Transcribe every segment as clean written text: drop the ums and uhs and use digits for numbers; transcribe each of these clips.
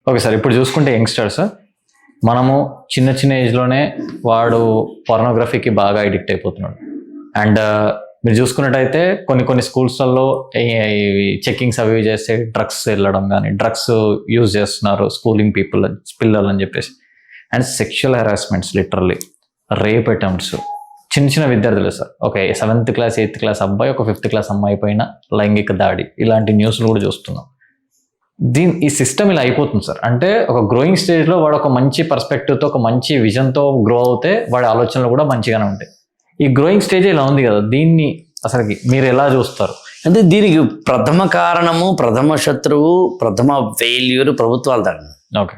Okay sir, ఇప్పుడు చూసుకుంటే youngsters మనము చిన్న చిన్న ఏజ్లోనే వాడు పోర్నోగ్రఫీకి బాగా అడిక్ట్ అయిపోతున్నాడు. అండ్ మీరు చూసుకున్నట్టయితే కొన్ని స్కూల్స్లలో చెకింగ్స్ అవి చేస్తే డ్రగ్స్ వెళ్ళడం కానీ డ్రగ్స్ యూజ్ చేస్తున్నారు స్కూలింగ్ పిల్లలు అని చెప్పేసి. And sexual harassments, literally rape attempts, చిన్న విద్యార్థులు sir. Okay, 7th class 8th class అబ్బాయి ఒక 5th క్లాస్ అమ్మాయి పైన లైంగిక దాడి, ఇలాంటి న్యూస్లు కూడా చూస్తున్నాం. ఈ సిస్టమ్ ఇలా అయిపోతుంది సార్. అంటే ఒక గ్రోయింగ్ స్టేజ్లో వాడు ఒక మంచి పర్స్పెక్టివ్తో ఒక మంచి విజన్తో గ్రో అవుతే వాడి ఆలోచనలు కూడా మంచిగానే ఉంటాయి. ఈ గ్రోయింగ్ స్టేజ్ ఇలా ఉంది కదా, దీన్ని అసలుకి మీరు ఎలా చూస్తారు? అంటే దీనికి ప్రథమ కారణము, ప్రథమ శత్రువు, ప్రథమ ఫెయిల్యూర్ ప్రభుత్వాలు దాన్ని. ఓకే,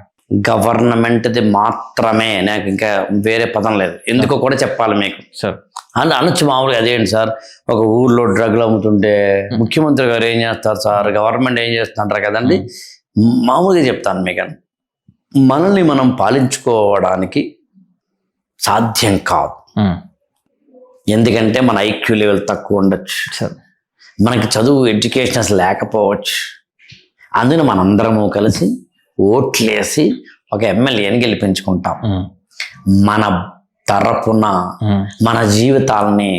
గవర్నమెంట్ది మాత్రమే, నాకు ఇంకా వేరే పదం లేదు. ఎందుకో కూడా చెప్పాలి మీకు సార్. అని అనొచ్చు మామూలుగా. అదేంటి సార్, ఒక ఊర్లో డ్రగ్లు అమ్ముతుంటే ముఖ్యమంత్రి గారు ఏం చేస్తారు సార్, గవర్నమెంట్ ఏం చేస్తుంటారు కదండి. మామూలుగా చెప్తాను మీకు, మనల్ని మనం పాలించుకోవడానికి సాధ్యం కాదు. ఎందుకంటే మన ఐక్యూ లెవెల్ తక్కువ ఉండొచ్చు సార్, మనకి చదువు ఎడ్యుకేషన్ అసలు లేకపోవచ్చు. అందులో మనందరము కలిసి ఓట్లేసి ఒక ఎమ్మెల్యేని గెలిపించుకుంటాం. మన తరపున మన జీవితాలని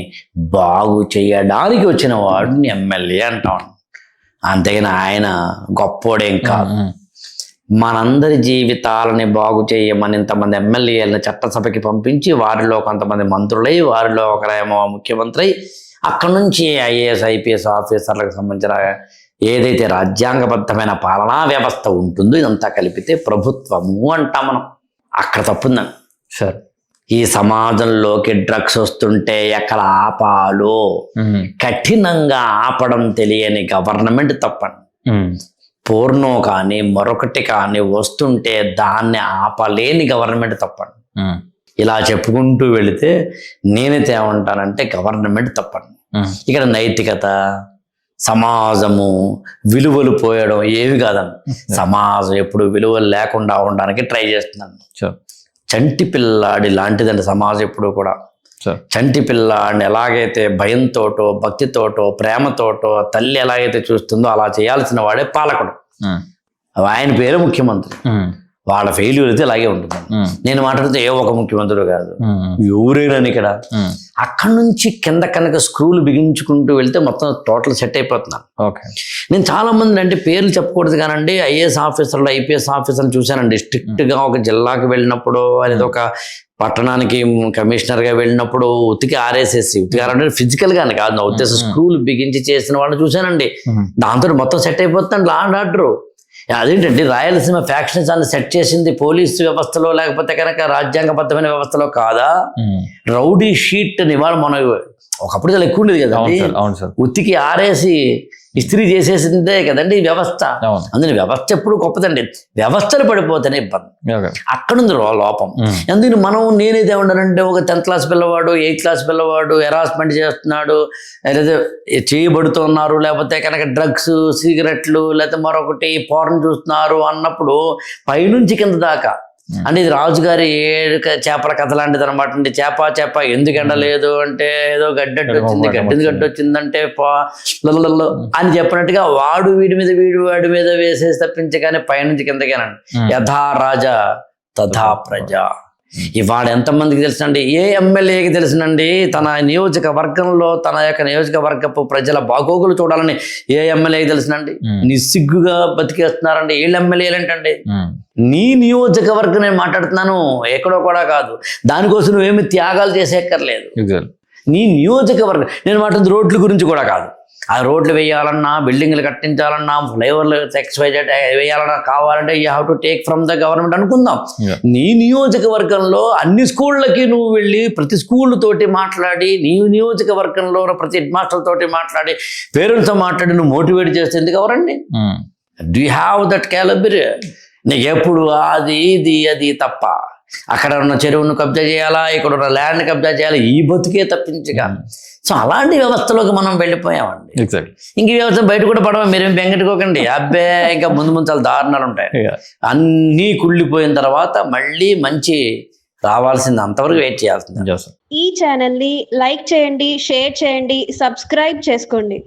బాగు చేయడానికి వచ్చిన వాడిని ఎమ్మెల్యే అంటాం. అంతేగాని ఆయన గొప్పోడేం కాదు. మనందరి జీవితాలని బాగు చేయమని ఇంతమంది ఎమ్మెల్యేలను చట్టసభకి పంపించి వారిలో కొంతమంది మంత్రులై, వారిలో ఒకరేమో ముఖ్యమంత్రి, అక్కడి నుంచి ఐఏఎస్ ఐపీఎస్ ఆఫీసర్లకు సంబంధించిన ఏదైతే రాజ్యాంగబద్ధమైన పాలనా వ్యవస్థ ఉంటుందో ఇదంతా కలిపితే ప్రభుత్వము అంటాం మనం. అక్కడ తప్పుందని సార్. ఈ సమాజంలోకి డ్రగ్స్ వస్తుంటే ఎక్కడ ఆపాలో కఠినంగా ఆపడం తెలియని గవర్నమెంట్ తప్పండి. పోర్నో కానీ మరొకటి కానీ వస్తుంటే దాన్ని ఆపలేని గవర్నమెంట్ తప్పండి. ఇలా చెప్పుకుంటూ వెళితే నేనైతే ఏమంటానంటే గవర్నమెంట్ తప్పండి. ఇక్కడ నైతికత, సమాజము, విలువలు పోయడం ఏవి కాదండి. సమాజం ఎప్పుడు విలువలు లేకుండా ఉండడానికి ట్రై చేస్తున్నాను. చంటి పిల్లాడి లాంటిదండి సమాజం ఎప్పుడు కూడా. చంటి పిల్లాడిని ఎలాగైతే భయంతోటో, భక్తితోటో, ప్రేమతోటో తల్లి ఎలాగైతే చూస్తుందో అలా చేయాల్సిన వాడే పాలకుడు. ఆయన పేరు ముఖ్యమంత్రి. వాళ్ళ ఫెయిల్యూర్ అయితే అలాగే ఉంటుంది. నేను మాట్లాడితే ఏ ఒక ముఖ్యమంత్రి కాదు, ఎవరైనా ఇక్కడ అక్కడి నుంచి కింద కనుక స్క్రూలు బిగించుకుంటూ వెళ్తే మొత్తం టోటల్ సెట్ అయిపోతున్నాను. నేను చాలా మంది అంటే పేర్లు చెప్పకూడదు కానండి, ఐఏఎస్ ఆఫీసర్లు, ఐపీఎస్ ఆఫీసర్లు చూశానండి. స్ట్రిక్ట్ గా ఒక జిల్లాకి వెళ్ళినప్పుడు అనేది ఒక పట్టణానికి కమిషనర్ గా వెళ్ళినప్పుడు ఉతికి ఆరేసేసి, ఉతికి ఆరంటే ఫిజికల్ గానే కాదు నా ఉద్దేశం, స్క్రూలు బిగించి చేసిన వాళ్ళని చూశానండి. దాంతో మొత్తం సెట్ అయిపోతుంది లా అండ్ ఆర్డర్. అదేంటంటే రాయలసీమ ఫ్యాక్షన్స్ అని సెట్ చేసింది పోలీసు వ్యవస్థలో లేకపోతే కనుక రాజ్యాంగబద్ధమైన వ్యవస్థలో కాదా? రౌడీ షీట్ నివారణ మన ఒకప్పుడు చాలా ఎక్కువ ఉండేది కదండి. ఉత్తికి ఆరేసి ఇస్త్రీ చేసేసిందే కదండి వ్యవస్థ. అందుకని వ్యవస్థ ఎప్పుడు గొప్పదండి, వ్యవస్థలు పడిపోతేనే ఇబ్బంది. అక్కడుంది లోపం. అందుకని నేనైతే ఉండనంటే ఒక 10th క్లాస్ పిల్లవాడు, 8th క్లాస్ పిల్లవాడు హెరాస్మెంట్ చేస్తున్నాడు, లేదా చేయబడుతున్నారు, లేకపోతే కనుక డ్రగ్స్, సిగరెట్లు, లేకపోతే మరొకటి పోర్న్ చూస్తున్నారు అన్నప్పుడు పైనుంచి కింద దాకా అంటే ఇది రాజుగారి 7 చేపల కథ లాంటిది అనమాట అండి. చేప ఎందుకు ఎండలేదు అంటే ఏదో గడ్డట్టు వచ్చిందంటే అని చెప్పినట్టుగా వాడు వాడి మీద వేసేసి తప్పించి కానీ పైనుంచి కిందకేనండి. యథా రాజా తథా ప్రజ. ఇవాడు ఎంతమందికి తెలుసునండి, ఏ ఎమ్మెల్యేకి తెలుసునండి తన నియోజకవర్గంలో తన యొక్క నియోజకవర్గపు ప్రజల బాగోగులు చూడాలని ఏ ఎమ్మెల్యేకి తెలుసునండి? నిస్సిగ్గుగా బతికేస్తున్నారండి వీళ్ళు ఎమ్మెల్యేలు ఏంటండి. నీ నియోజకవర్గం నేను మాట్లాడుతున్నాను, ఎక్కడో కూడా కాదు. దానికోసం నువ్వేమి త్యాగాలు చేసేక్కర్లేదు. నీ నియోజకవర్గం నేను మాట్లాడుతుంది రోడ్ల గురించి కూడా కాదు. ఆ రోడ్లు వేయాలన్నా, బిల్డింగ్లు కట్టించాలన్నా, ఫ్లైఓవర్లు XYZ వేయాలన్నా కావాలంటే you have to take from the government అనుకుందాం. నీ నియోజకవర్గంలో అన్ని స్కూళ్ళకి నువ్వు వెళ్ళి ప్రతి స్కూల్ తోటి మాట్లాడి, నీ నియోజకవర్గంలో ప్రతి హెడ్ మాస్టర్ తోటి మాట్లాడి, పేరెంట్స్తో మాట్లాడి నువ్వు మోటివేట్ చేస్తే ఎందుకు ఎవరండి? Do you have that calibre? నీకు ఎప్పుడు అది తప్ప అక్కడ ఉన్న చెరువును కబ్జా చేయాలా, ఇక్కడ ఉన్న ల్యాండ్ కబ్జా చేయాలా, ఈ బతుకే తప్పించగా. సో అలాంటి వ్యవస్థలోకి మనం వెళ్ళిపోయామండి. ఇంక ఈ వ్యవస్థ బయట కూడా పడవ మీరేం బెంగెట్టుకోకండి. అబ్బే ఇంకా ముందు చాలా దారుణాలు ఉంటాయి. అన్నీ కుళ్ళిపోయిన తర్వాత మళ్ళీ మంచి రావాల్సింది, అంతవరకు వెయిట్ చేయాల్సింది. ఈ ఛానల్ ని లైక్ చేయండి, షేర్ చేయండి, సబ్స్క్రైబ్ చేసుకోండి.